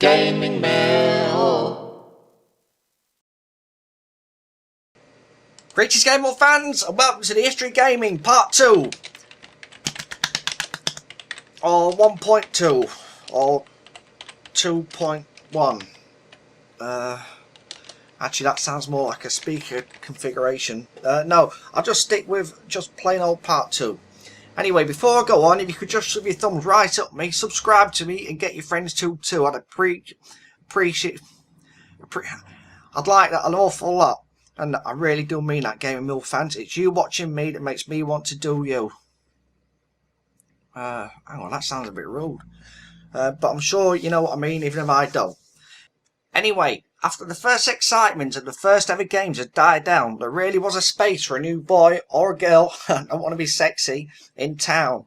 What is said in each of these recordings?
GamingMill. Greetings GamingMill fans, and welcome to the History of Gaming Part 2 or 1.2 or 2.1. Actually that sounds more like a speaker configuration. No, I'll just stick with just plain old Part 2. Anyway, before I go on, if you could just shove your thumbs right up me, subscribe to me and get your friends to too. I'd appreciate I'd like that an awful lot. And I really do mean that, GamingMill fans. It's you watching me that makes me want to do you. Hang on, that sounds a bit rude. But I'm sure you know what I mean, even if I don't. Anyway, after the first excitement of the first ever games had died down, there really was a space for a new boy or a girl, I don't want to be sexy, in town.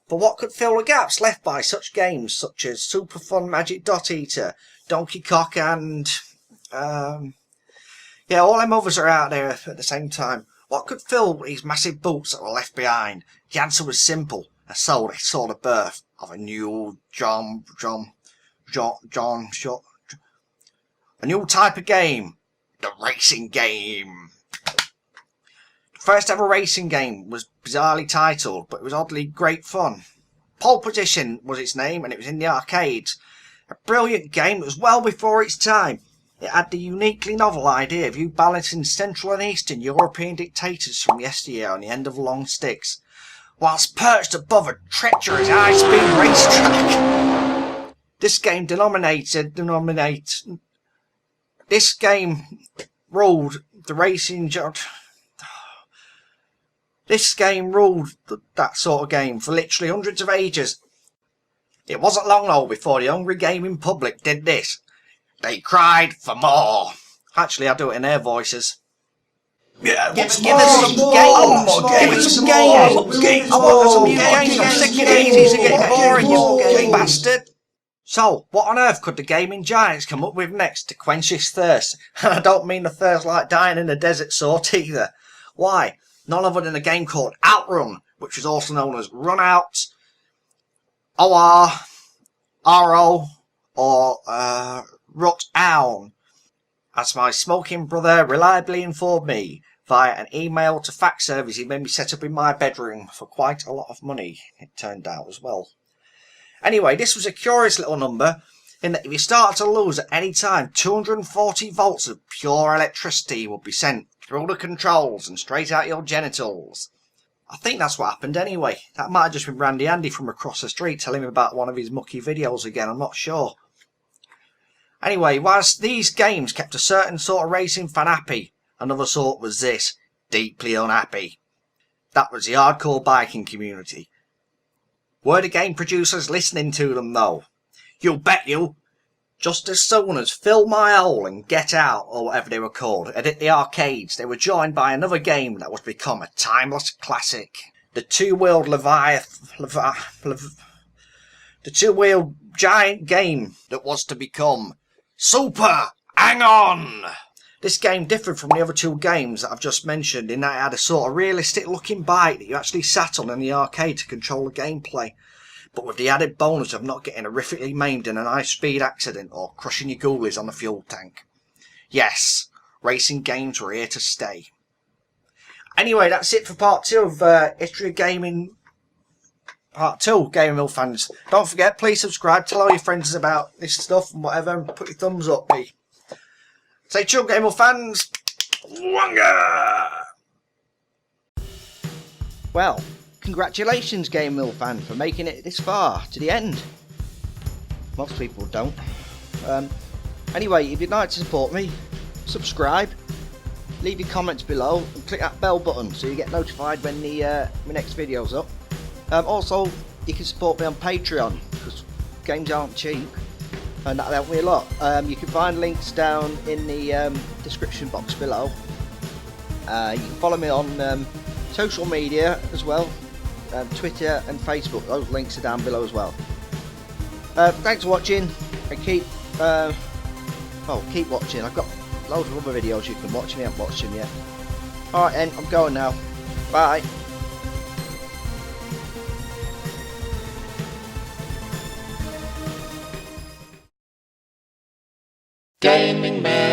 But what could fill the gaps left by such games such as Super Fun Magic Dot Eater, Donkey Kong and... yeah, all them others are out there at the same time. What could fill these massive boots that were left behind? The answer was simple. And so they saw the birth of a new a new type of game. The racing game. The first ever racing game was bizarrely titled, but it was oddly great fun. Pole Position was its name, and it was in the arcades. A brilliant game that was well before its time. It had the uniquely novel idea of you balancing Central and Eastern European dictators from yesteryear on the end of long sticks, whilst perched above a treacherous high-speed racetrack. This game ruled the racing. This game ruled that sort of game for literally hundreds of ages. It wasn't long though before the hungry gaming public did this. They cried for more. Actually, I do it in their voices. Yeah, give us some games. Give us some games. I want some new games. I'm sick of these. Are getting boring, you bastard. So, what on earth could the gaming giants come up with next to quench his thirst? And I don't mean the thirst like dying in a desert sort either. Why? None other than a game called Outrun, which was also known as Run Out, OR, RO, or Rut Own, as my smoking brother reliably informed me via an email to fax service he made me set up in my bedroom for quite a lot of money, it turned out as well. Anyway, this was a curious little number in that if you started to lose at any time, 240 volts of pure electricity would be sent through the controls and straight out your genitals. I think that's what happened anyway. That might have just been Randy Andy from across the street telling me about one of his mucky videos again, I'm not sure. Anyway, whilst these games kept a certain sort of racing fan happy, another sort was this, deeply unhappy. That was the hardcore biking community. Were the game producers listening to them though? You bet you! Just as soon as Fill My Hole and Get Out, or whatever they were called, had hit the arcades, they were joined by another game that was to become a timeless classic. The two-wheeled giant game that was to become Super Hang On! This game differed from the other two games that I've just mentioned in that it had a sort of realistic looking bike that you actually sat on in the arcade to control the gameplay, but with the added bonus of not getting horrifically maimed in an high-speed accident or crushing your ghoulies on the fuel tank. Yes, racing games were here to stay. Anyway, that's it for part 2 of History of Gaming Part 2, GamingMill fans. Don't forget, please subscribe, tell all your friends about this stuff and whatever, and put your thumbs up, me. Stay tuned, GamingMill fans. WONGA! Well, congratulations, GamingMill fan, for making it this far to the end. Most people don't. Anyway, if you'd like to support me, subscribe, leave your comments below, and click that bell button so you get notified when my next video's up. Also, you can support me on Patreon, because games aren't cheap, and that'll help me a lot. You can find links down in the description box below. You can follow me on social media as well, Twitter and Facebook. Those links are down below as well. Thanks for watching, and keep watching. I've got loads of other videos you can watch, and you haven't watched them yet. Alright then, I'm going now. Bye. GamingMill.